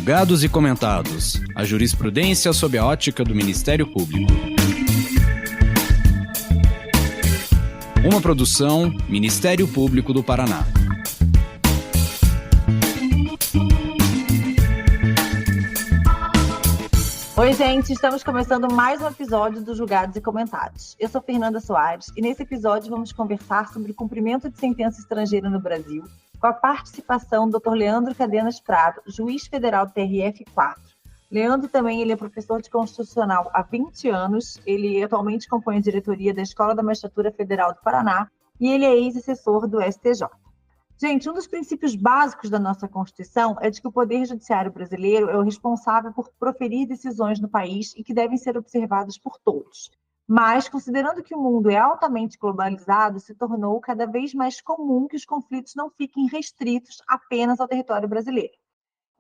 Julgados e comentados. A jurisprudência sob a ótica do Ministério Público. Uma produção Ministério Público do Paraná. Oi, gente, estamos começando mais um episódio do Julgados e Comentados. Eu sou Fernanda Soares e nesse episódio vamos conversar sobre o cumprimento de sentença estrangeira no Brasil, com a participação do Dr. Leandro Cadenas Prado, juiz federal do TRF4. Leandro também ele é professor de Constitucional há 20 anos, ele atualmente compõe a diretoria da Escola da Magistratura Federal do Paraná e ele é ex-assessor do STJ. Gente, um dos princípios básicos da nossa Constituição é de que o Poder Judiciário brasileiro é o responsável por proferir decisões no país e que devem ser observadas por todos. Mas, considerando que o mundo é altamente globalizado, se tornou cada vez mais comum que os conflitos não fiquem restritos apenas ao território brasileiro.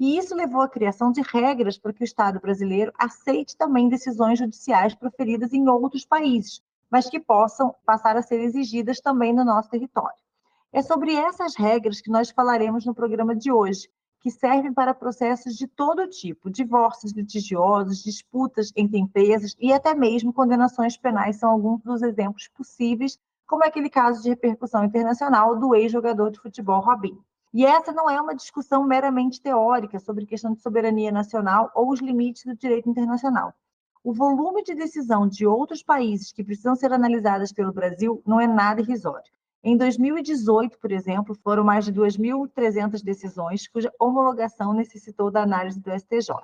E isso levou à criação de regras para que o Estado brasileiro aceite também decisões judiciais proferidas em outros países, mas que possam passar a ser exigidas também no nosso território. É sobre essas regras que nós falaremos no programa de hoje, que servem para processos de todo tipo, divórcios litigiosos, disputas entre empresas e até mesmo condenações penais são alguns dos exemplos possíveis, como aquele caso de repercussão internacional do ex-jogador de futebol Robinho. E essa não é uma discussão meramente teórica sobre questão de soberania nacional ou os limites do direito internacional. O volume de decisão de outros países que precisam ser analisadas pelo Brasil não é nada irrisório. Em 2018, por exemplo, foram mais de 2.300 decisões cuja homologação necessitou da análise do STJ.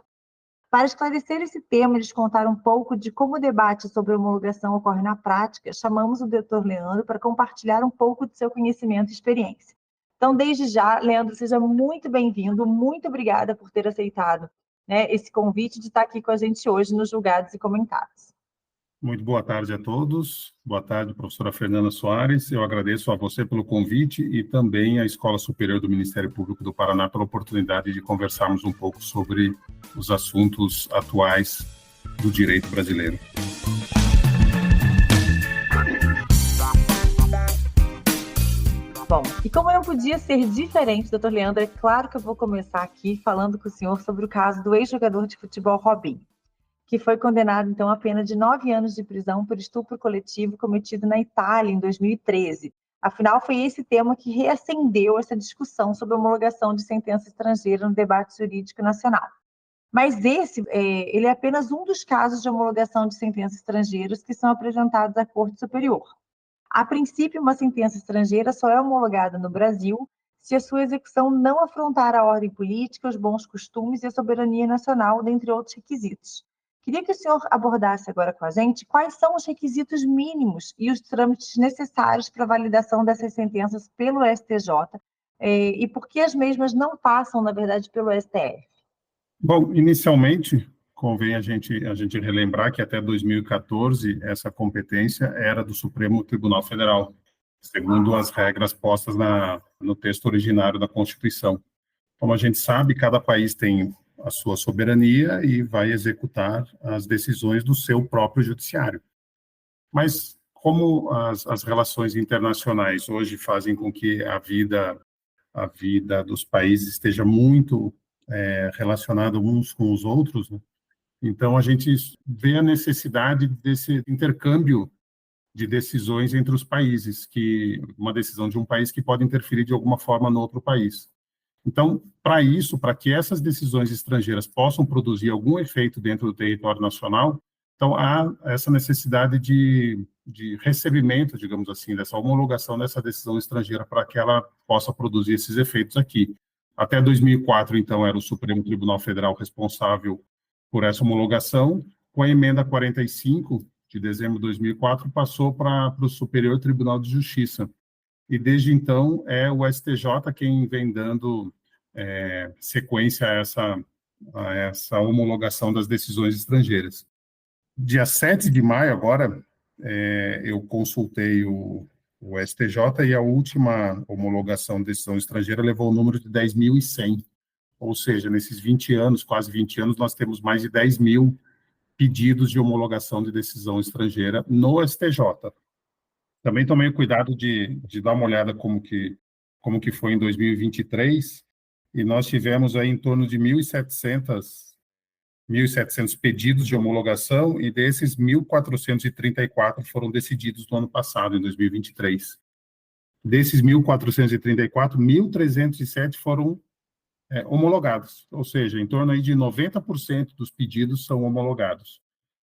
Para esclarecer esse tema e lhes contar um pouco de como o debate sobre homologação ocorre na prática, chamamos o Dr. Leandro para compartilhar um pouco de seu conhecimento e experiência. Então, desde já, Leandro, seja muito bem-vindo, muito obrigada por ter aceitado, esse convite de estar aqui com a gente hoje nos Julgados e Comentados. Muito boa tarde a todos. Boa tarde, professora Fernanda Soares. Eu agradeço a você pelo convite e também à Escola Superior do Ministério Público do Paraná pela oportunidade de conversarmos um pouco sobre os assuntos atuais do direito brasileiro. Bom, e como não podia ser diferente, doutor Leandro, é claro que eu vou começar aqui falando com o senhor sobre o caso do ex-jogador de futebol Robinho, que foi condenado, então, a pena de 9 anos de prisão por estupro coletivo cometido na Itália, em 2013. Afinal, foi esse tema que reacendeu essa discussão sobre a homologação de sentença estrangeira no debate jurídico nacional. Mas ele é apenas um dos casos de homologação de sentenças estrangeiras que são apresentados à Corte Superior. A princípio, uma sentença estrangeira só é homologada no Brasil se a sua execução não afrontar a ordem política, os bons costumes e a soberania nacional, dentre outros requisitos. Queria que o senhor abordasse agora com a gente quais são os requisitos mínimos e os trâmites necessários para a validação dessas sentenças pelo STJ e por que as mesmas não passam, na verdade, pelo STF. Bom, inicialmente, convém a gente relembrar que até 2014 essa competência era do Supremo Tribunal Federal, segundo as regras postas no texto originário da Constituição. Como a gente sabe, cada país tem a sua soberania e vai executar as decisões do seu próprio judiciário. Mas como as relações internacionais hoje fazem com que a vida dos países esteja muito relacionada uns com os outros, né? Então a gente vê a necessidade desse intercâmbio de decisões entre os países, que uma decisão de um país que pode interferir de alguma forma no outro país. Então, para que essas decisões estrangeiras possam produzir algum efeito dentro do território nacional, então há essa necessidade de recebimento, digamos assim, dessa homologação dessa decisão estrangeira para que ela possa produzir esses efeitos aqui. Até 2004, então, era o Supremo Tribunal Federal responsável por essa homologação. Com a emenda 45, de dezembro de 2004, passou para o Superior Tribunal de Justiça. E desde então é o STJ quem vem dando sequência a essa homologação das decisões estrangeiras. Dia 7 de maio, agora, eu consultei o STJ e a última homologação de decisão estrangeira levou o número de 10.100. Ou seja, nesses 20 anos, quase 20 anos, nós temos mais de 10.000 pedidos de homologação de decisão estrangeira no STJ. Também tomei o cuidado de dar uma olhada como que foi em 2023, e nós tivemos aí em torno de 1.700 pedidos de homologação, e desses 1.434 foram decididos no ano passado, em 2023. Desses 1.434, 1.307 foram homologados, ou seja, em torno aí de 90% dos pedidos são homologados.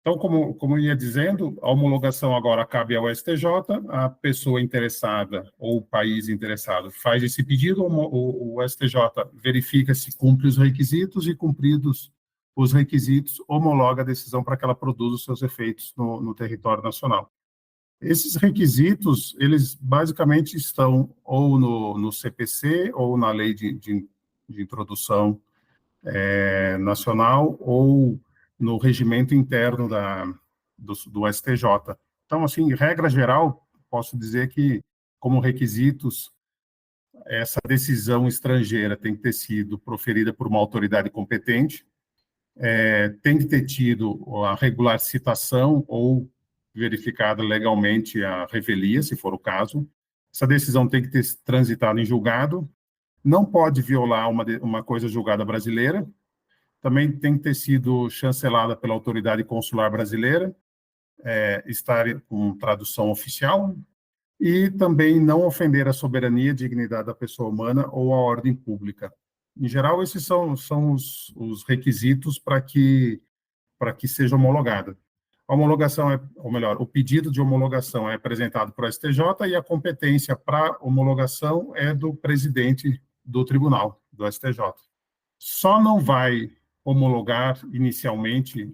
Então, como eu ia dizendo, a homologação agora cabe ao STJ, a pessoa interessada ou o país interessado faz esse pedido, o STJ verifica se cumpre os requisitos e, cumpridos os requisitos, homologa a decisão para que ela produza os seus efeitos no território nacional. Esses requisitos, eles basicamente estão ou no CPC ou na Lei de Introdução Nacional ou no regimento interno do STJ. Então, assim, regra geral, posso dizer que, como requisitos, essa decisão estrangeira tem que ter sido proferida por uma autoridade competente, tem que ter tido a regular citação ou verificada legalmente a revelia, se for o caso. Essa decisão tem que ter transitado em julgado, não pode violar uma coisa julgada brasileira, também tem que ter sido chancelada pela autoridade consular brasileira, estar com tradução oficial, e também não ofender a soberania e dignidade da pessoa humana ou a ordem pública. Em geral, esses são os requisitos para que seja homologada. A homologação ou melhor, o pedido de homologação é apresentado para o STJ e a competência para homologação é do presidente do tribunal, do STJ. Só não vai homologar inicialmente,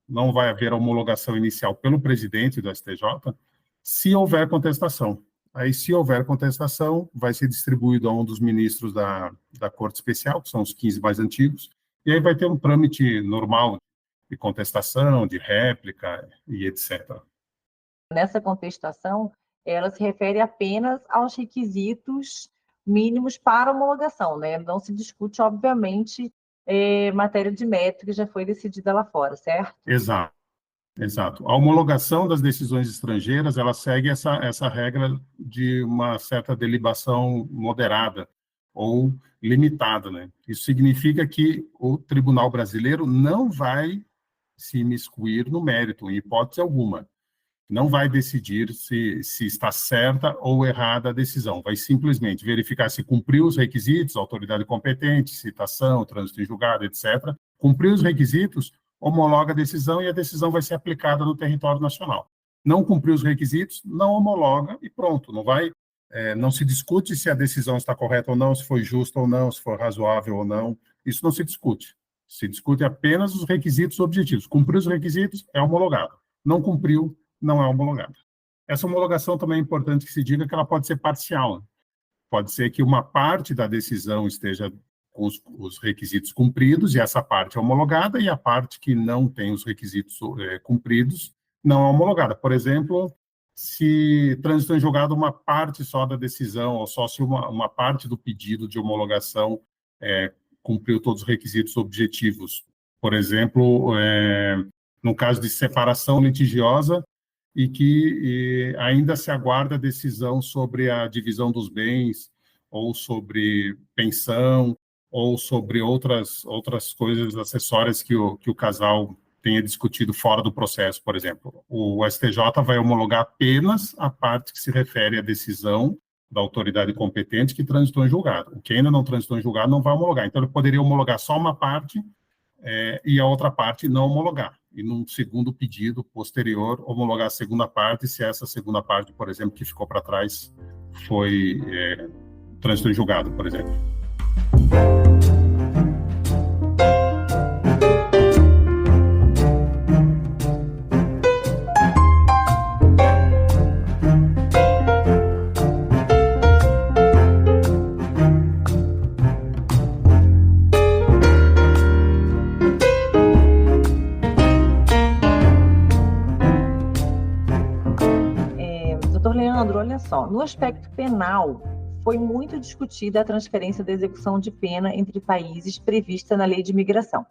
não vai haver homologação inicial pelo presidente do STJ, se houver contestação. Aí, se houver contestação, vai ser distribuído a um dos ministros da Corte Especial, que são os 15 mais antigos, e aí vai ter um trâmite normal de contestação, de réplica e etc. Nessa contestação, ela se refere apenas aos requisitos mínimos para homologação, né? Não se discute, obviamente, matéria de mérito que já foi decidida lá fora, certo? Exato. A homologação das decisões estrangeiras, ela segue essa regra de uma certa delibação moderada ou limitada, né? Isso significa que o tribunal brasileiro não vai se imiscuir no mérito, em hipótese alguma. Não vai decidir se está certa ou errada a decisão. Vai simplesmente verificar se cumpriu os requisitos, autoridade competente, citação, trânsito em julgado, etc. Cumpriu os requisitos, homologa a decisão e a decisão vai ser aplicada no território nacional. Não cumpriu os requisitos, não homologa e pronto. Não se discute se a decisão está correta ou não, se foi justa ou não, se foi razoável ou não. Isso não se discute. Se discute apenas os requisitos objetivos. Cumpriu os requisitos, é homologado. Não cumpriu, não é homologado. Essa homologação também é importante que se diga que ela pode ser parcial. Pode ser que uma parte da decisão esteja com os requisitos cumpridos e essa parte é homologada, e a parte que não tem os requisitos cumpridos não é homologada. Por exemplo, se transitou em julgado uma parte só da decisão, ou só se uma parte do pedido de homologação cumpriu todos os requisitos objetivos. Por exemplo, no caso de separação litigiosa, e que ainda se aguarda a decisão sobre a divisão dos bens, ou sobre pensão, ou sobre outras coisas acessórias que o casal tenha discutido fora do processo, por exemplo. O STJ vai homologar apenas a parte que se refere à decisão da autoridade competente que transitou em julgado. O que ainda não transitou em julgado não vai homologar. Então, ele poderia homologar só uma parte e a outra parte não homologar. E, num segundo pedido posterior, homologar a segunda parte, se essa segunda parte, por exemplo, que ficou para trás, foi transitou em julgado, por exemplo. Olha só, no aspecto penal, foi muito discutida a transferência da execução de pena entre países prevista na Lei de Imigração.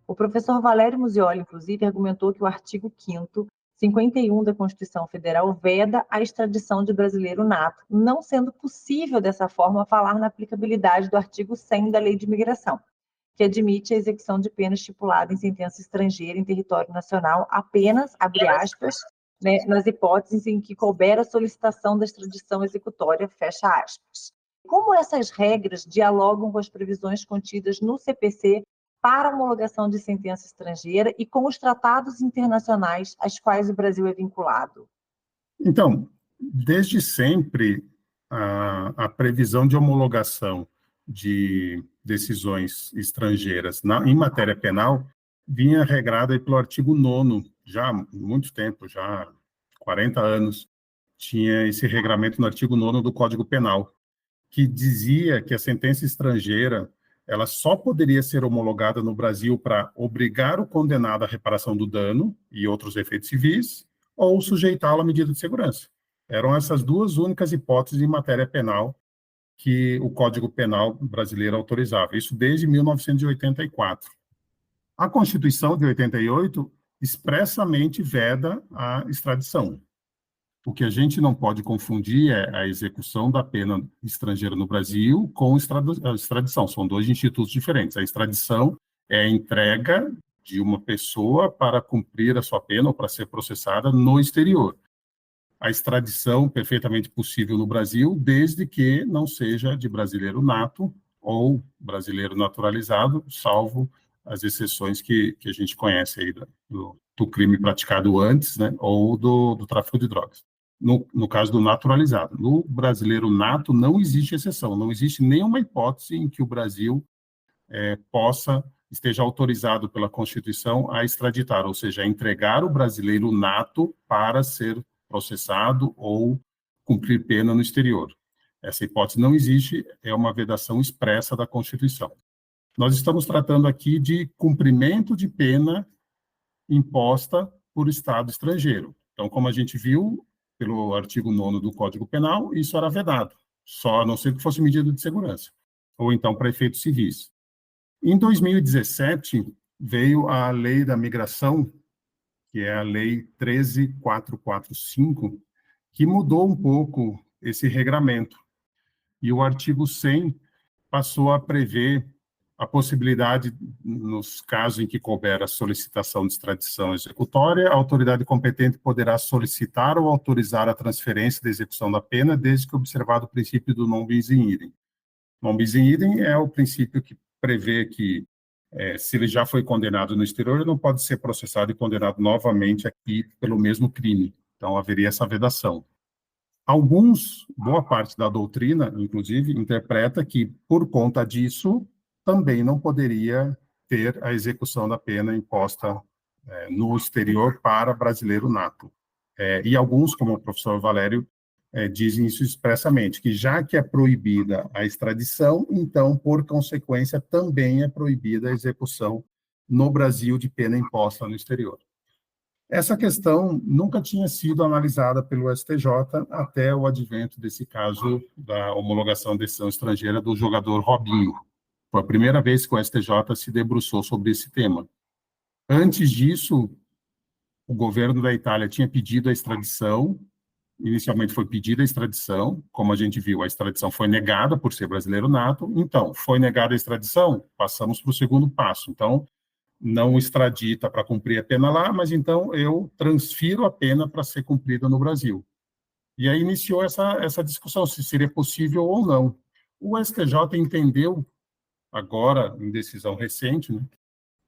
O professor Valério Muzioli, inclusive, argumentou que o artigo 5º 51 da Constituição Federal veda a extradição de brasileiro nato, não sendo possível, dessa forma, falar na aplicabilidade do artigo 100 da Lei de Imigração, que admite a execução de pena estipulada em sentença estrangeira em território nacional apenas, abre aspas, né, nas hipóteses em que couber a solicitação da extradição executória, fecha aspas. Como essas regras dialogam com as previsões contidas no CPC para homologação de sentença estrangeira e com os tratados internacionais aos quais o Brasil é vinculado? Então, desde sempre, a previsão de homologação de decisões estrangeiras em matéria penal vinha regrada pelo artigo 9º, já há muito tempo, já há 40 anos, tinha esse regramento no artigo 9º do Código Penal, que dizia que a sentença estrangeira ela só poderia ser homologada no Brasil para obrigar o condenado à reparação do dano e outros efeitos civis, ou sujeitá-lo à medida de segurança. Eram essas duas únicas hipóteses em matéria penal que o Código Penal brasileiro autorizava, isso desde 1984. A Constituição de 88 expressamente veda a extradição. O que a gente não pode confundir é a execução da pena estrangeira no Brasil com a extradição. São dois institutos diferentes. A extradição é a entrega de uma pessoa para cumprir a sua pena ou para ser processada no exterior. A extradição perfeitamente possível no Brasil, desde que não seja de brasileiro nato ou brasileiro naturalizado, salvo as exceções que a gente conhece aí do crime praticado antes, né, ou do tráfico de drogas. No caso do naturalizado. No brasileiro nato, não existe exceção, não existe nenhuma hipótese em que o Brasil esteja autorizado pela Constituição a extraditar, ou seja, a entregar o brasileiro nato para ser processado ou cumprir pena no exterior. Essa hipótese não existe, é uma vedação expressa da Constituição. Nós estamos tratando aqui de cumprimento de pena imposta por Estado estrangeiro. Então, como a gente viu, pelo artigo 9º do Código Penal, isso era vedado, só a não ser que fosse medida de segurança, ou então para efeitos civis. Em 2017, veio a Lei da Migração, que é a Lei 13.445, que mudou um pouco esse regramento. E o artigo 100 passou a prever a possibilidade, nos casos em que couber a solicitação de extradição executória, a autoridade competente poderá solicitar ou autorizar a transferência da execução da pena, desde que observado o princípio do non bis in idem. Non bis in idem é o princípio que prevê que, se ele já foi condenado no exterior, ele não pode ser processado e condenado novamente aqui pelo mesmo crime. Então, haveria essa vedação. Boa parte da doutrina, inclusive, interpreta que, por conta disso, também não poderia ter a execução da pena imposta no exterior para brasileiro nato. E alguns, como o professor Valério, dizem isso expressamente, que já que é proibida a extradição, então, por consequência, também é proibida a execução no Brasil de pena imposta no exterior. Essa questão nunca tinha sido analisada pelo STJ até o advento desse caso da homologação de decisão estrangeira do jogador Robinho. Foi a primeira vez que o STJ se debruçou sobre esse tema. Antes disso, o governo da Itália tinha pedido a extradição, inicialmente foi pedida a extradição, como a gente viu, a extradição foi negada por ser brasileiro nato, então, foi negada a extradição, passamos para o segundo passo. Então, não extradita para cumprir a pena lá, mas então eu transfiro a pena para ser cumprida no Brasil. E aí iniciou essa discussão, se seria possível ou não. O STJ entendeu, agora, em decisão recente, né,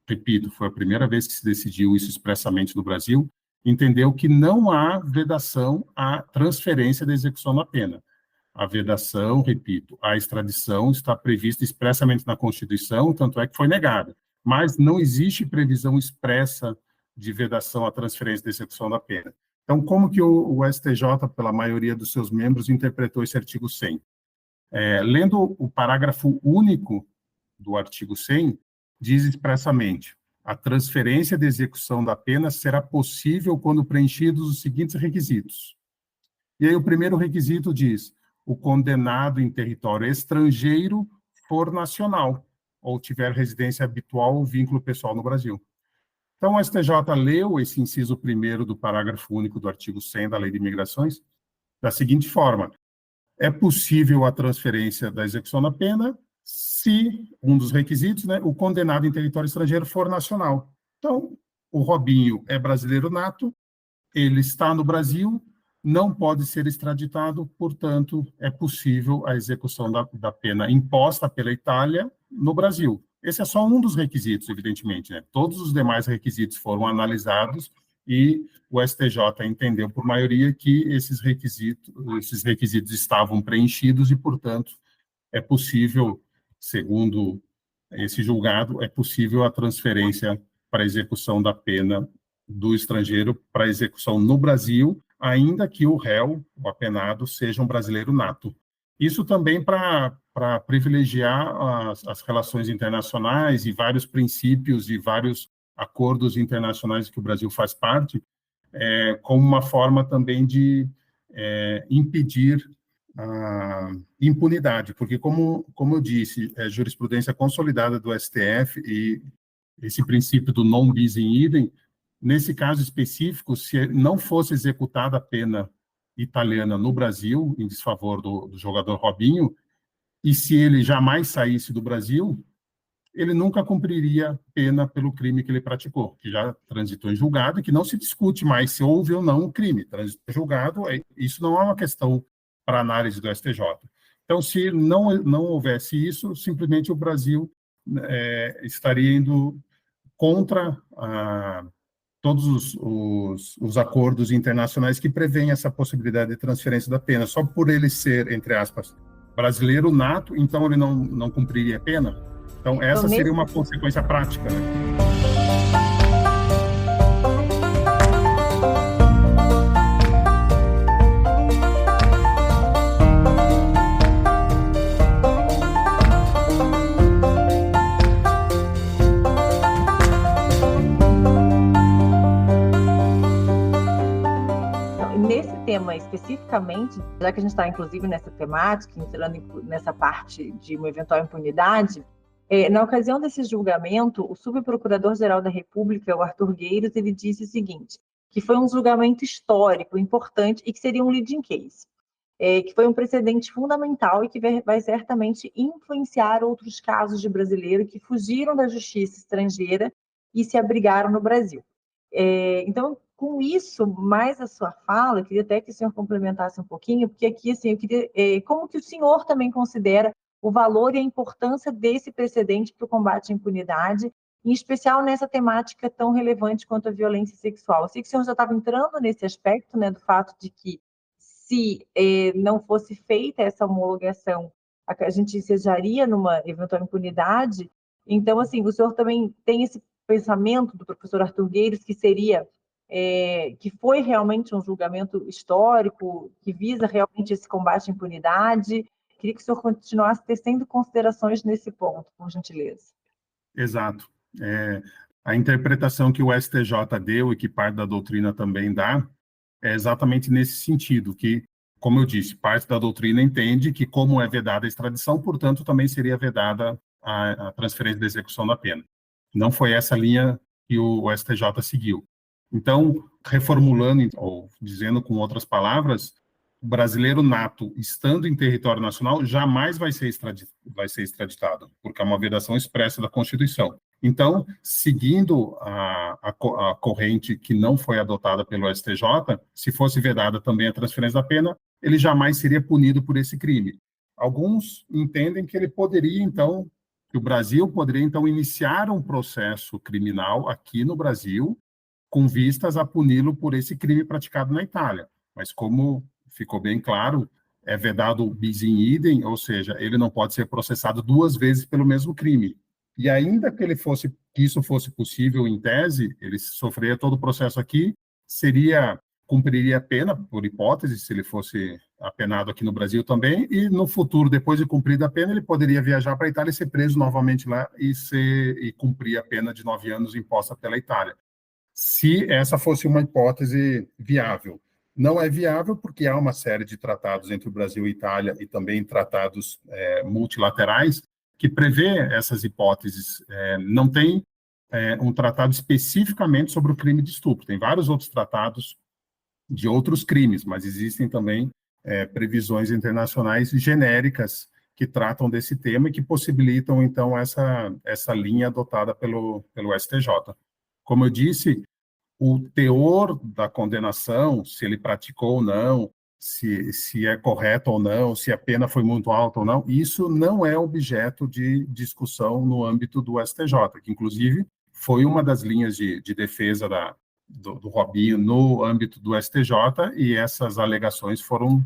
repito, foi a primeira vez que se decidiu isso expressamente no Brasil, entendeu que não há vedação à transferência da execução da pena. A vedação, repito, a extradição está prevista expressamente na Constituição, tanto é que foi negada. Mas não existe previsão expressa de vedação à transferência da execução da pena. Então, como que o STJ, pela maioria dos seus membros, interpretou esse artigo 100? Lendo o parágrafo único do artigo 100, diz expressamente: a transferência de execução da pena será possível quando preenchidos os seguintes requisitos. E aí o primeiro requisito diz: o condenado em território estrangeiro for nacional, ou tiver residência habitual ou vínculo pessoal no Brasil. Então, o STJ leu esse inciso 1º do parágrafo único do artigo 100 da Lei de Imigrações da seguinte forma: é possível a transferência da execução da pena se um dos requisitos, né, o condenado em território estrangeiro for nacional. Então, o Robinho é brasileiro nato, ele está no Brasil, não pode ser extraditado, portanto, é possível a execução da pena imposta pela Itália no Brasil. Esse é só um dos requisitos, evidentemente, né? Todos os demais requisitos foram analisados e o STJ entendeu, por maioria, que esses requisitos estavam preenchidos e, portanto, é possível, segundo esse julgado, é possível a transferência para execução da pena do estrangeiro para execução no Brasil, ainda que o réu, o apenado, seja um brasileiro nato. Isso também para privilegiar as relações internacionais e vários princípios e vários acordos internacionais que o Brasil faz parte, como uma forma também de impedir a impunidade, porque, como eu disse, é jurisprudência consolidada do STF e esse princípio do non bis in idem. Nesse caso específico, se não fosse executada a pena italiana no Brasil, em desfavor do jogador Robinho, e se ele jamais saísse do Brasil, ele nunca cumpriria pena pelo crime que ele praticou, que já transitou em julgado, e que não se discute mais se houve ou não o crime. Transitou em julgado, isso não é uma questão para análise do STJ. Então, se não houvesse isso, simplesmente o Brasil estaria indo contra todos os acordos internacionais que prevêem essa possibilidade de transferência da pena. Só por ele ser, entre aspas, brasileiro nato, então ele não cumpriria a pena? Então, essa seria uma consequência prática, né? Tema especificamente, já que a gente está inclusive nessa temática, entrando nessa parte de uma eventual impunidade, na ocasião desse julgamento, o subprocurador-geral da República, o Arthur Gueiros, ele disse o seguinte, que foi um julgamento histórico, importante e que seria um leading case, que foi um precedente fundamental e que vai certamente influenciar outros casos de brasileiros que fugiram da justiça estrangeira e se abrigaram no Brasil. Então, com isso, mais a sua fala, eu queria até que o senhor complementasse um pouquinho, porque aqui, assim, eu queria, como que o senhor também considera o valor e a importância desse precedente para o combate à impunidade, em especial nessa temática tão relevante quanto a violência sexual. Eu sei que o senhor já estava entrando nesse aspecto, né, do fato de que, se não fosse feita essa homologação, a gente ensejaria numa eventual impunidade. Então, assim, o senhor também tem esse pensamento do professor Arthur Gueiros, que seria que foi realmente um julgamento histórico, que visa realmente esse combate à impunidade. Queria que o senhor continuasse tecendo considerações nesse ponto, por gentileza. Exato. A interpretação que o STJ deu e que parte da doutrina também dá é exatamente nesse sentido, que, como eu disse, parte da doutrina entende que, como é vedada a extradição, portanto, também seria vedada a transferência da execução da pena. Não foi essa linha que o STJ seguiu. Então, reformulando, ou dizendo com outras palavras, o brasileiro nato, estando em território nacional, jamais vai ser extraditado, porque é uma vedação expressa da Constituição. Então, seguindo a corrente que não foi adotada pelo STJ, se fosse vedada também a transferência da pena, ele jamais seria punido por esse crime. Alguns entendem que que o Brasil poderia, então, iniciar um processo criminal aqui no Brasil, com vistas a puni-lo por esse crime praticado na Itália. Mas, como ficou bem claro, é vedado bis in idem, ou seja, ele não pode ser processado duas vezes pelo mesmo crime. E ainda que isso fosse possível em tese, ele sofreria todo o processo aqui, cumpriria a pena, por hipótese, se ele fosse apenado aqui no Brasil também, e no futuro, depois de cumprida a pena, ele poderia viajar para a Itália e ser preso novamente lá e cumprir a pena de 9 anos imposta pela Itália. Se essa fosse uma hipótese viável. Não é viável porque há uma série de tratados entre o Brasil e a Itália e também tratados multilaterais que prevê essas hipóteses. Não tem um tratado especificamente sobre o crime de estupro. Tem vários outros tratados de outros crimes, mas existem também previsões internacionais genéricas que tratam desse tema e que possibilitam, então, essa linha adotada pelo STJ. Como eu disse, o teor da condenação, se ele praticou ou não, se é correto ou não, se a pena foi muito alta ou não, isso não é objeto de discussão no âmbito do STJ, que, inclusive, foi uma das linhas de defesa do Robinho no âmbito do STJ, e essas alegações foram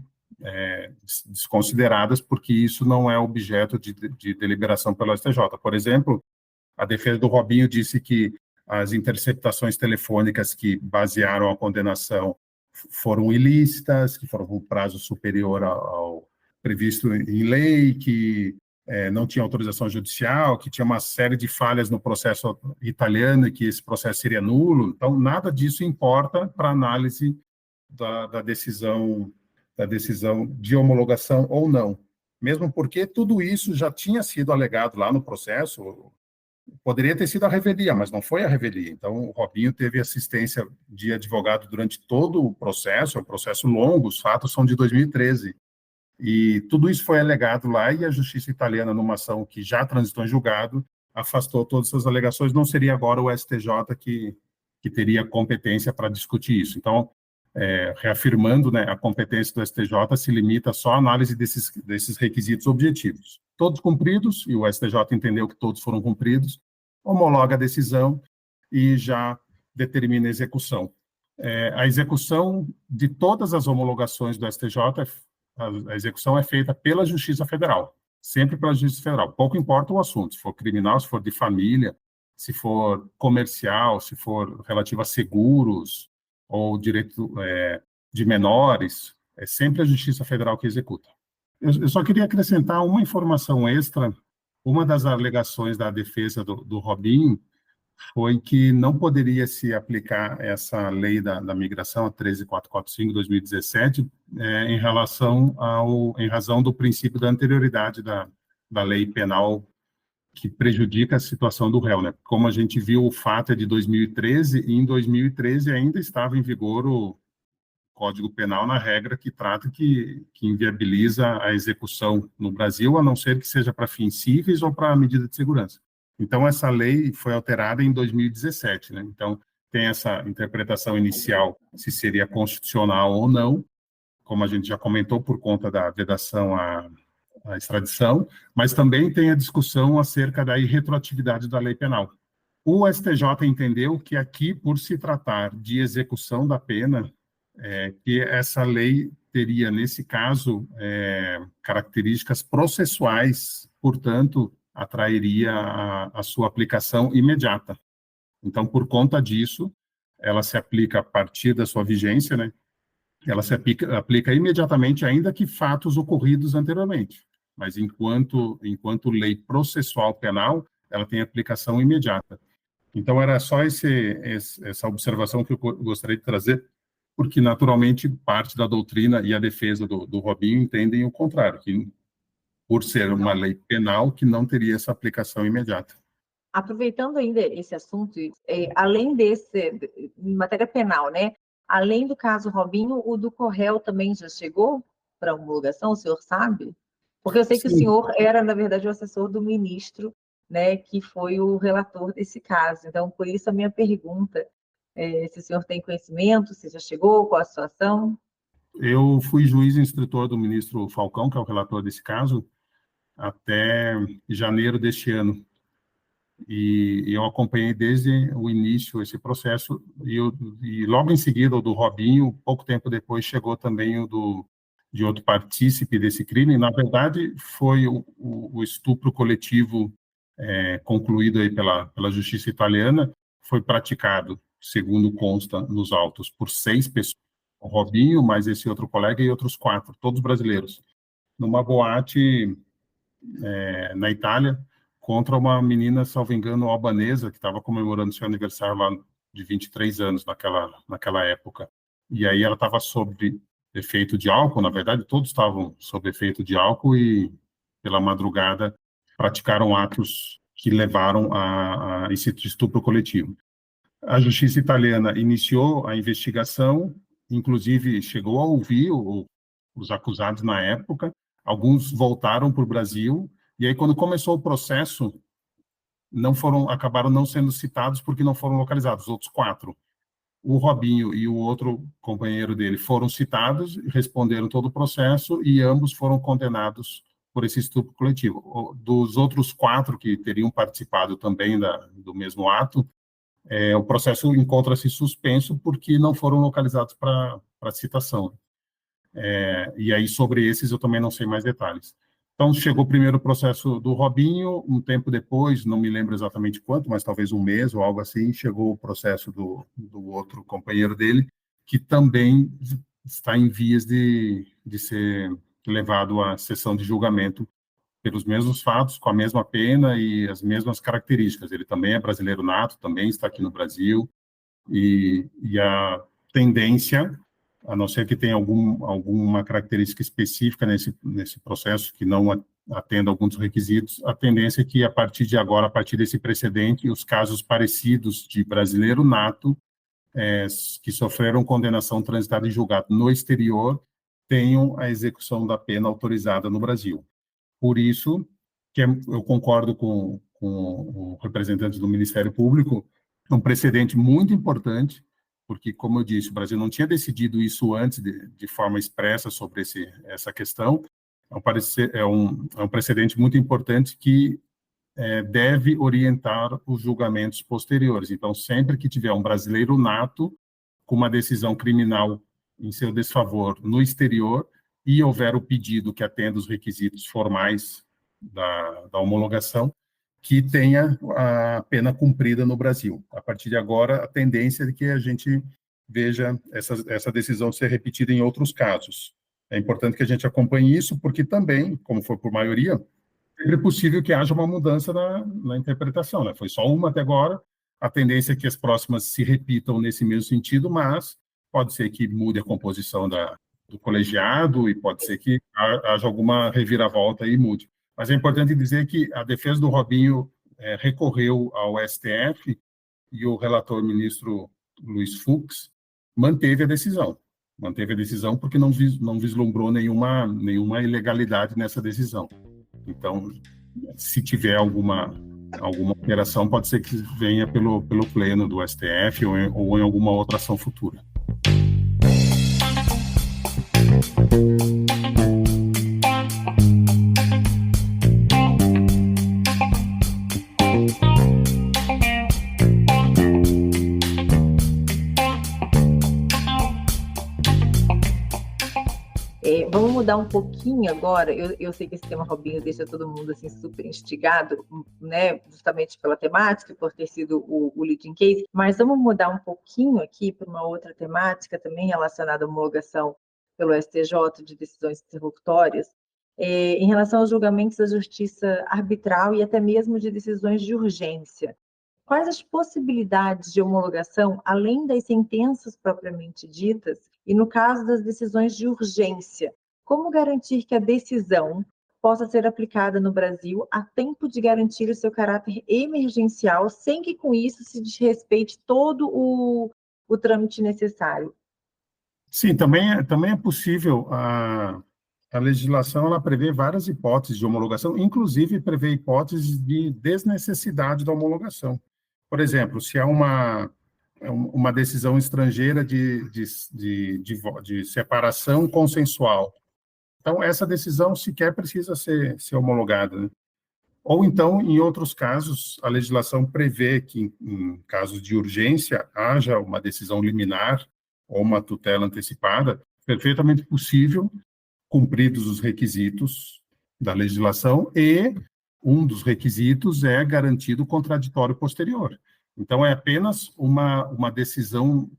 desconsideradas porque isso não é objeto de deliberação pelo STJ. Por exemplo, a defesa do Robinho disse que as interceptações telefônicas que basearam a condenação foram ilícitas, que foram com prazo superior ao previsto em lei, que não tinha autorização judicial, que tinha uma série de falhas no processo italiano e que esse processo seria nulo. Então, nada disso importa para a análise da decisão de homologação ou não. Mesmo porque tudo isso já tinha sido alegado lá no processo, poderia ter sido a revelia, mas não foi a revelia. Então, o Robinho teve assistência de advogado durante todo o processo, é um processo longo, os fatos são de 2013. E tudo isso foi alegado lá, e a justiça italiana, numa ação que já transitou em julgado, afastou todas essas alegações. Não seria agora o STJ que teria competência para discutir isso. Então, reafirmando, né, a competência do STJ se limita só à análise desses requisitos objetivos. Todos cumpridos, e o STJ entendeu que todos foram cumpridos, homologa a decisão e já determina a execução. A execução de todas as homologações do STJ, a execução é feita pela Justiça Federal, sempre pela Justiça Federal. Pouco importa o assunto, se for criminal, se for de família, se for comercial, se for relativo a seguros ou direito de menores, é sempre a Justiça Federal que executa. Eu só queria acrescentar uma informação extra. Uma das alegações da defesa do Robinho foi que não poderia se aplicar essa lei da migração, a 13.445/2017, em razão do princípio da anterioridade da lei penal que prejudica a situação do réu, né? Como a gente viu, o fato é de 2013, e em 2013 ainda estava em vigor o Código Penal na regra que trata que inviabiliza a execução no Brasil, a não ser que seja para fins cíveis ou para medida de segurança. Então, essa lei foi alterada em 2017, né? Então, tem essa interpretação inicial, se seria constitucional ou não, como a gente já comentou, por conta da vedação à extradição, mas também tem a discussão acerca da irretroatividade da lei penal. O STJ entendeu que aqui, por se tratar de execução da pena, que essa lei teria, nesse caso, características processuais, portanto, atrairia a sua aplicação imediata. Então, por conta disso, ela se aplica a partir da sua vigência, né? Ela se aplica imediatamente, ainda que fatos ocorridos anteriormente. Mas, enquanto lei processual penal, ela tem aplicação imediata. Então, era só essa observação que eu gostaria de trazer, porque, naturalmente, parte da doutrina e a defesa do Robinho entendem o contrário, que, por ser uma lei penal, que não teria essa aplicação imediata. Aproveitando ainda esse assunto, além em matéria penal, né? Além do caso Robinho, o do Corréu também já chegou para homologação, o senhor sabe? Porque eu sei que o senhor era, na verdade, o assessor do ministro, né, que foi o relator desse caso. Então, por isso a minha pergunta, se o senhor tem conhecimento, se já chegou, qual a situação? Eu fui juiz instrutor do ministro Falcão, que é o relator desse caso, até janeiro deste ano. E eu acompanhei desde o início esse processo, e logo em seguida o do Robinho, pouco tempo depois chegou também de outro partícipe desse crime. Na verdade, foi o estupro coletivo concluído aí pela justiça italiana, foi praticado, segundo consta nos autos, por 6 pessoas, o Robinho, mais esse outro colega e outros 4, todos brasileiros, numa boate na Itália, contra uma menina, salvo engano, albanesa, que estava comemorando seu aniversário lá de 23 anos naquela época. E aí ela estava sob efeito de álcool, na verdade, todos estavam sob efeito de álcool, e pela madrugada praticaram atos que levaram a esse estupro coletivo. A justiça italiana iniciou a investigação, inclusive chegou a ouvir os acusados na época, alguns voltaram para o Brasil, e aí quando começou o processo, acabaram não sendo citados porque não foram localizados, os outros 4. O Robinho e o outro companheiro dele foram citados, responderam todo o processo e ambos foram condenados por esse estupro coletivo. Dos outros 4 que teriam participado também do mesmo ato, o processo encontra-se suspenso porque não foram localizados para citação. E aí, sobre esses, eu também não sei mais detalhes. Então, chegou primeiro o processo do Robinho, um tempo depois, não me lembro exatamente quanto, mas talvez um mês ou algo assim, chegou o processo do outro companheiro dele, que também está em vias de ser levado à sessão de julgamento pelos mesmos fatos, com a mesma pena e as mesmas características. Ele também é brasileiro nato, também está aqui no Brasil, e a tendência, a não ser que tenha alguma característica específica nesse processo que não atenda a alguns requisitos, a tendência é que, a partir de agora, a partir desse precedente, os casos parecidos de brasileiro nato, que sofreram condenação transitada em julgado no exterior, tenham a execução da pena autorizada no Brasil. Por isso, eu concordo com o representante do Ministério Público, um precedente muito importante, porque, como eu disse, o Brasil não tinha decidido isso antes de forma expressa sobre essa questão. É um precedente muito importante que deve orientar os julgamentos posteriores. Então, sempre que tiver um brasileiro nato com uma decisão criminal em seu desfavor no exterior e houver o pedido que atenda os requisitos formais da homologação, que tenha a pena cumprida no Brasil. A partir de agora, a tendência é que a gente veja essa decisão ser repetida em outros casos. É importante que a gente acompanhe isso, porque também, como foi por maioria, é possível que haja uma mudança na interpretação, né? Foi só uma até agora, a tendência é que as próximas se repitam nesse mesmo sentido, mas pode ser que mude a composição do colegiado e pode ser que haja alguma reviravolta e mude. Mas é importante dizer que a defesa do Robinho recorreu ao STF e o relator ministro Luiz Fux manteve a decisão. Manteve a decisão porque não vislumbrou nenhuma ilegalidade nessa decisão. Então, se tiver alguma alteração, pode ser que venha pelo pleno do STF ou em alguma outra ação futura. Vamos mudar um pouquinho agora. Eu sei que esse tema Robinho deixa todo mundo assim super instigado, né? Justamente pela temática, por ter sido o leading case. Mas vamos mudar um pouquinho aqui para uma outra temática também relacionada à homologação pelo STJ de decisões interlocutórias, em relação aos julgamentos da justiça arbitral e até mesmo de decisões de urgência. Quais as possibilidades de homologação, além das sentenças propriamente ditas, e no caso das decisões de urgência? Como garantir que a decisão possa ser aplicada no Brasil a tempo de garantir o seu caráter emergencial, sem que com isso se desrespeite todo o trâmite necessário? Sim, também é possível. A legislação ela prevê várias hipóteses de homologação, inclusive prevê hipóteses de desnecessidade da homologação. Por exemplo, se há uma decisão estrangeira de separação consensual, então essa decisão sequer precisa ser homologada, né? Ou então, em outros casos, a legislação prevê que, em casos de urgência, haja uma decisão liminar ou uma tutela antecipada, perfeitamente possível, cumpridos os requisitos da legislação, e um dos requisitos é garantido o contraditório posterior. Então, é apenas uma decisão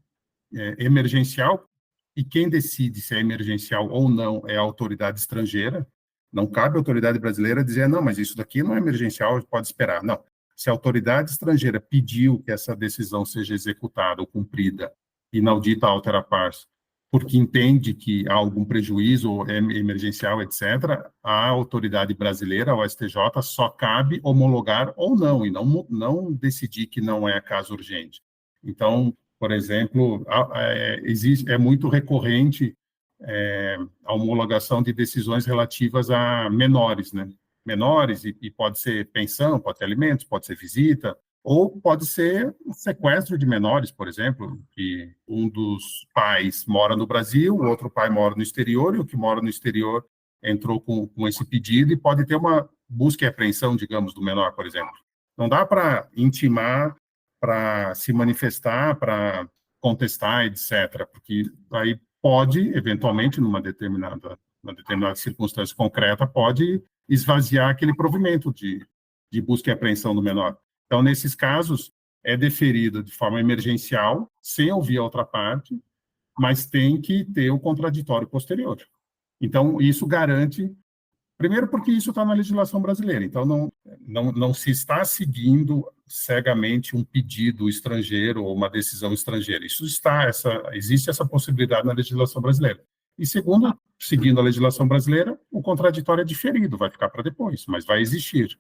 emergencial, e quem decide se é emergencial ou não é a autoridade estrangeira. Não cabe à autoridade brasileira dizer, não, mas isso daqui não é emergencial, pode esperar. Não. Se a autoridade estrangeira pediu que essa decisão seja executada ou cumprida, inaudita altera pars, porque entende que há algum prejuízo ou é emergencial, etc., a autoridade brasileira, o STJ, só cabe homologar ou não, e não decidir que não é caso urgente. Então, por exemplo, é muito recorrente a homologação de decisões relativas a menores, né? Menores, e pode ser pensão, pode ser alimentos, pode ser visita, ou pode ser sequestro de menores, por exemplo, que um dos pais mora no Brasil, o outro pai mora no exterior, e o que mora no exterior entrou com esse pedido e pode ter uma busca e apreensão, digamos, do menor, por exemplo. Não dá para intimar, para se manifestar, para contestar, etc., porque aí pode, eventualmente, numa determinada circunstância concreta, pode esvaziar aquele provimento de busca e apreensão do menor. Então, nesses casos, é deferido de forma emergencial, sem ouvir a outra parte, mas tem que ter o contraditório posterior. Então, isso garante, primeiro porque isso está na legislação brasileira, então não se está seguindo cegamente um pedido estrangeiro ou uma decisão estrangeira. Existe essa possibilidade na legislação brasileira. E segundo, seguindo a legislação brasileira, o contraditório é diferido, vai ficar para depois, mas vai existir.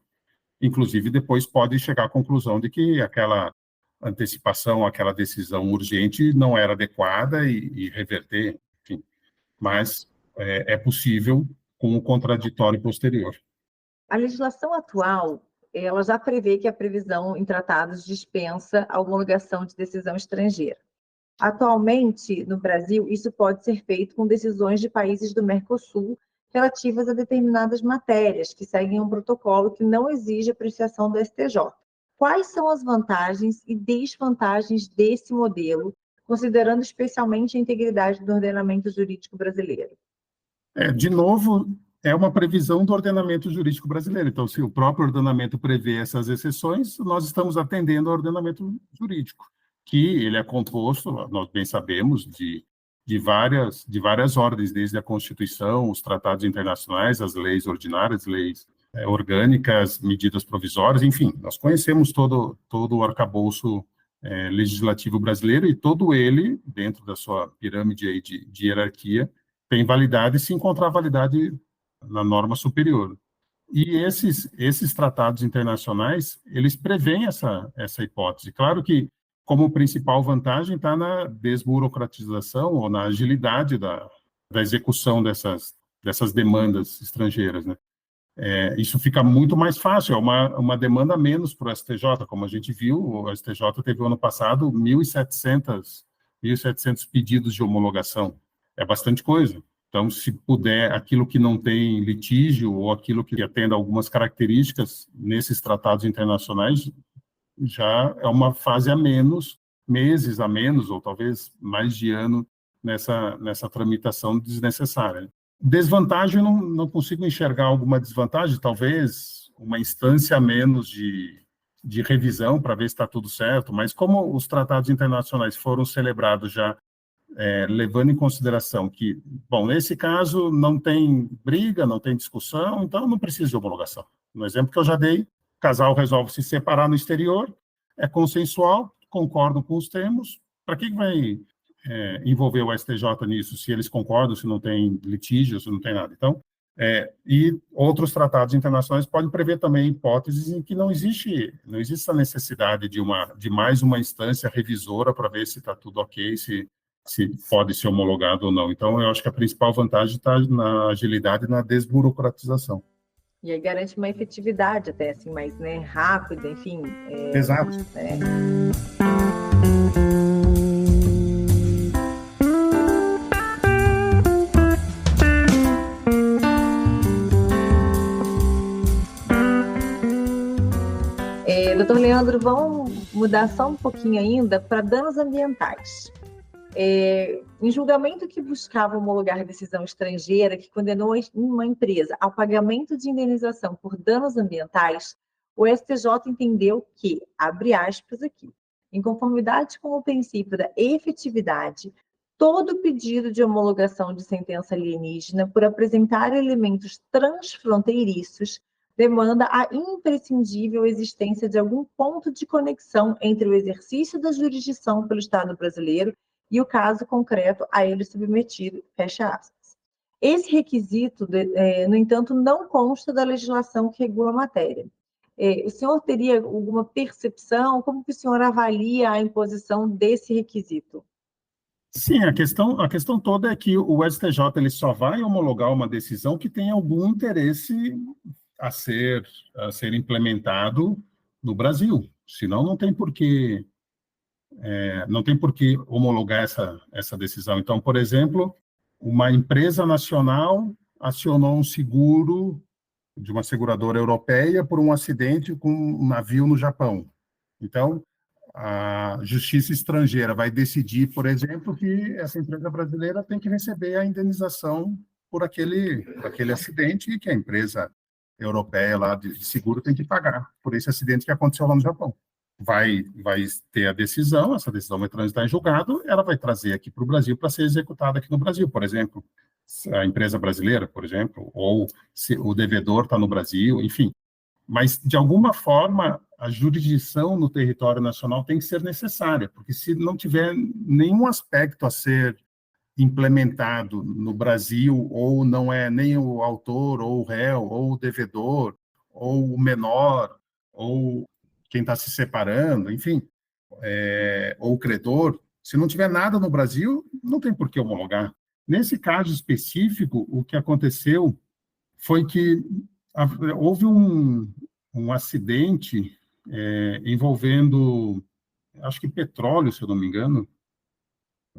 Inclusive, depois pode chegar à conclusão de que aquela antecipação, aquela decisão urgente não era adequada e reverter, enfim. Mas é possível com o contraditório posterior. A legislação atual, ela já prevê que a previsão em tratados dispensa a homologação de decisão estrangeira. Atualmente, no Brasil, isso pode ser feito com decisões de países do Mercosul relativas a determinadas matérias, que seguem um protocolo que não exige apreciação do STJ. Quais são as vantagens e desvantagens desse modelo, considerando especialmente a integridade do ordenamento jurídico brasileiro? De novo, é uma previsão do ordenamento jurídico brasileiro. Então, se o próprio ordenamento prevê essas exceções, nós estamos atendendo ao ordenamento jurídico, que ele é composto, nós bem sabemos, de várias ordens, desde a Constituição, os tratados internacionais, as leis ordinárias, leis orgânicas, medidas provisórias, enfim, nós conhecemos todo o arcabouço legislativo brasileiro e todo ele, dentro da sua pirâmide aí de hierarquia, tem validade se encontrar validade na norma superior. E esses tratados internacionais, eles prevêem essa hipótese. Claro que, como principal vantagem, está na desburocratização ou na agilidade da execução dessas demandas estrangeiras, né? Isso fica muito mais fácil, é uma demanda menos para o STJ, como a gente viu, o STJ teve ano passado 1.700 pedidos de homologação, é bastante coisa. Então, se puder, aquilo que não tem litígio ou aquilo que atenda algumas características nesses tratados internacionais, já é uma fase a menos, meses a menos, ou talvez mais de ano nessa tramitação desnecessária. Desvantagem, eu não consigo enxergar alguma desvantagem, talvez uma instância a menos de revisão para ver se está tudo certo, mas como os tratados internacionais foram celebrados já levando em consideração que, bom, nesse caso não tem briga, não tem discussão, então não precisa de homologação. No exemplo que eu já dei, o casal resolve se separar no exterior, é consensual, concordam com os termos, para que vai envolver o STJ nisso, se eles concordam, se não tem litígio, se não tem nada. Então, e outros tratados internacionais podem prever também hipóteses em que não existe essa necessidade de mais uma instância revisora para ver se está tudo ok, se pode ser homologado ou não. Então, eu acho que a principal vantagem está na agilidade e na desburocratização. E aí garante uma efetividade até, assim, mais rápida, enfim. Exato. Doutor Leandro, vamos mudar só um pouquinho ainda para danos ambientais. Em julgamento que buscava homologar decisão estrangeira que condenou uma empresa ao pagamento de indenização por danos ambientais, o STJ entendeu que, abre aspas aqui, em conformidade com o princípio da efetividade, todo pedido de homologação de sentença alienígena por apresentar elementos transfronteiriços demanda a imprescindível existência de algum ponto de conexão entre o exercício da jurisdição pelo Estado brasileiro e o caso concreto a ele submetido, fecha aspas. Esse requisito, no entanto, não consta da legislação que regula a matéria. O senhor teria alguma percepção? Como que o senhor avalia a imposição desse requisito? Sim, a questão toda é que o STJ ele só vai homologar uma decisão que tem algum interesse a ser implementado no Brasil. Senão, não tem por que homologar essa decisão. Então, por exemplo, uma empresa nacional acionou um seguro de uma seguradora europeia por um acidente com um navio no Japão. Então, a justiça estrangeira vai decidir, por exemplo, que essa empresa brasileira tem que receber a indenização por aquele acidente e que a empresa europeia lá de seguro tem que pagar por esse acidente que aconteceu lá no Japão. Vai ter a decisão, essa decisão vai transitar em julgado, ela vai trazer aqui para o Brasil para ser executada aqui no Brasil, por exemplo. A empresa brasileira, por exemplo, ou se o devedor está no Brasil, enfim. Mas, de alguma forma, a jurisdição no território nacional tem que ser necessária, porque se não tiver nenhum aspecto a ser implementado no Brasil, ou não é nem o autor, ou o réu, ou o devedor, ou o menor, ou quem está se separando, enfim, ou o credor, se não tiver nada no Brasil, não tem por que homologar. Nesse caso específico, o que aconteceu foi que houve um acidente envolvendo, acho que petróleo, se eu não me engano,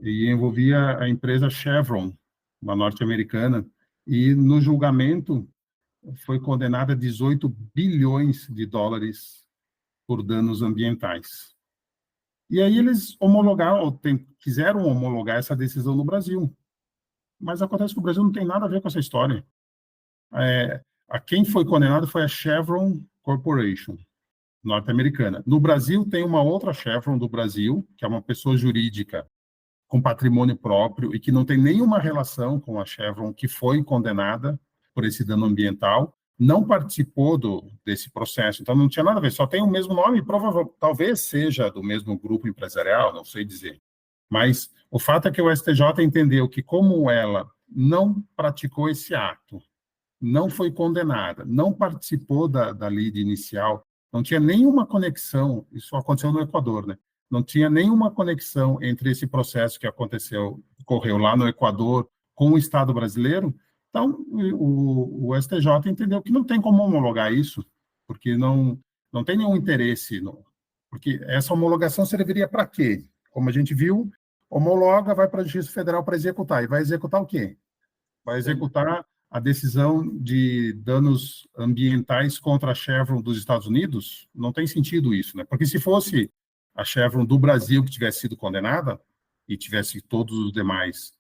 e envolvia a empresa Chevron, uma norte-americana, e no julgamento foi condenada a 18 bilhões de dólares por danos ambientais. E aí eles quiseram homologar essa decisão no Brasil. Mas acontece que o Brasil não tem nada a ver com essa história. A quem foi condenado foi a Chevron Corporation, norte-americana. No Brasil, tem uma outra Chevron do Brasil, que é uma pessoa jurídica com patrimônio próprio e que não tem nenhuma relação com a Chevron, que foi condenada por esse dano ambiental, não participou desse processo, então não tinha nada a ver, só tem o mesmo nome, talvez seja do mesmo grupo empresarial, não sei dizer. Mas o fato é que o STJ entendeu que, como ela não praticou esse ato, não foi condenada, não participou da lide inicial, não tinha nenhuma conexão, isso aconteceu no Equador, né? Não tinha nenhuma conexão entre esse processo que ocorreu lá no Equador com o Estado brasileiro. Então, o STJ entendeu que não tem como homologar isso, porque não tem nenhum interesse. Porque essa homologação serviria para quê? Como a gente viu, homologa, vai para a Justiça Federal para executar. E vai executar o quê? Vai executar a decisão de danos ambientais contra a Chevron dos Estados Unidos? Não tem sentido isso, né? Porque se fosse a Chevron do Brasil que tivesse sido condenada e tivessem todos os demais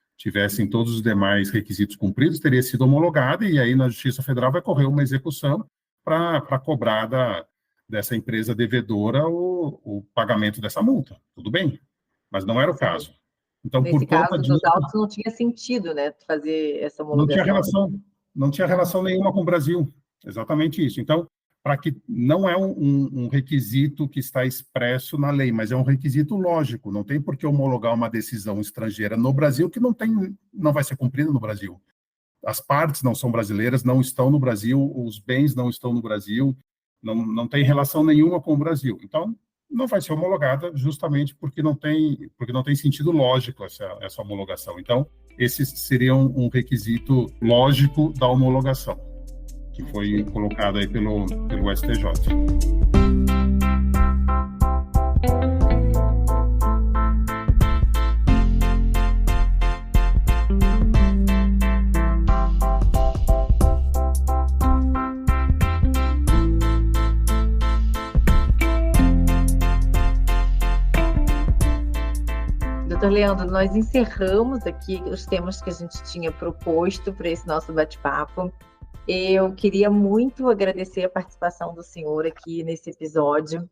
requisitos cumpridos, teria sido homologada e aí na Justiça Federal vai correr uma execução para cobrar dessa empresa devedora o pagamento dessa multa. Tudo bem, mas não era o caso. Então, nesse caso dos autos, não tinha sentido, né, fazer essa homologação. Não tinha relação nenhuma com o Brasil. Exatamente isso. Então, para que não é um requisito que está expresso na lei, mas é um requisito lógico. Não tem por que homologar uma decisão estrangeira no Brasil que não vai ser cumprida no Brasil. As partes não são brasileiras, não estão no Brasil, os bens não estão no Brasil, não tem relação nenhuma com o Brasil. Então, não vai ser homologada justamente porque não tem sentido lógico essa homologação. Então, esse seria um requisito lógico da homologação, que foi colocado aí pelo STJ. Doutor Leandro, nós encerramos aqui os temas que a gente tinha proposto para esse nosso bate-papo. Eu queria muito agradecer a participação do senhor aqui nesse episódio.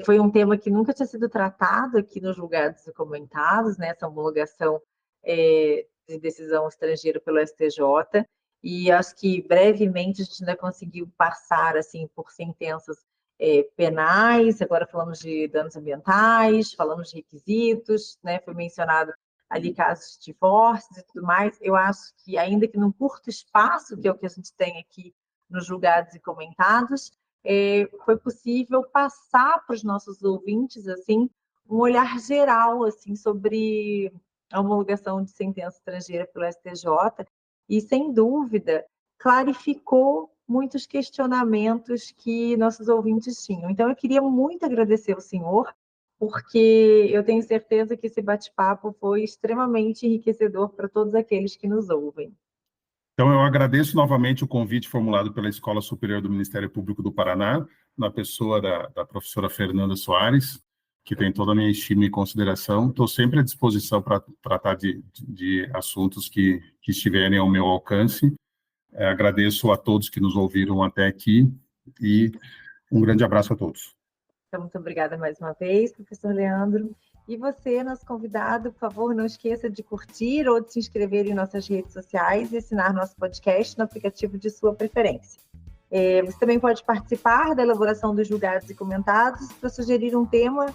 Foi um tema que nunca tinha sido tratado aqui nos julgados e comentados, né? Essa homologação de decisão estrangeira pelo STJ. E acho que brevemente a gente ainda conseguiu passar assim, por sentenças penais, agora falamos de danos ambientais, falamos de requisitos, né? Foi mencionado ali casos de divórcios e tudo mais. Eu acho que, ainda que num curto espaço, que é o que a gente tem aqui nos julgados e comentados, foi possível passar para os nossos ouvintes assim, um olhar geral assim, sobre a homologação de sentença estrangeira pelo STJ e, sem dúvida, clarificou muitos questionamentos que nossos ouvintes tinham. Então, eu queria muito agradecer ao senhor, porque eu tenho certeza que esse bate-papo foi extremamente enriquecedor para todos aqueles que nos ouvem. Então, eu agradeço novamente o convite formulado pela Escola Superior do Ministério Público do Paraná, na pessoa da professora Fernanda Soares, que tem toda a minha estima e consideração. Estou sempre à disposição para tratar de assuntos que estiverem ao meu alcance. Agradeço a todos que nos ouviram até aqui e um grande abraço a todos. Então, muito obrigada mais uma vez, professor Leandro. E você, nosso convidado, por favor, não esqueça de curtir ou de se inscrever em nossas redes sociais e assinar nosso podcast no aplicativo de sua preferência. Você também pode participar da elaboração dos julgados e comentados. Para sugerir um tema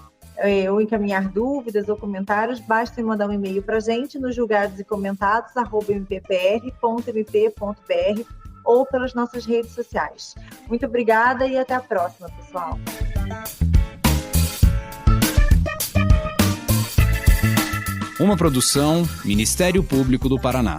ou encaminhar dúvidas ou comentários, basta mandar um e-mail para a gente no julgadosecomentados@mppr.mp.br ou pelas nossas redes sociais. Muito obrigada e até a próxima, pessoal. Uma produção Ministério Público do Paraná.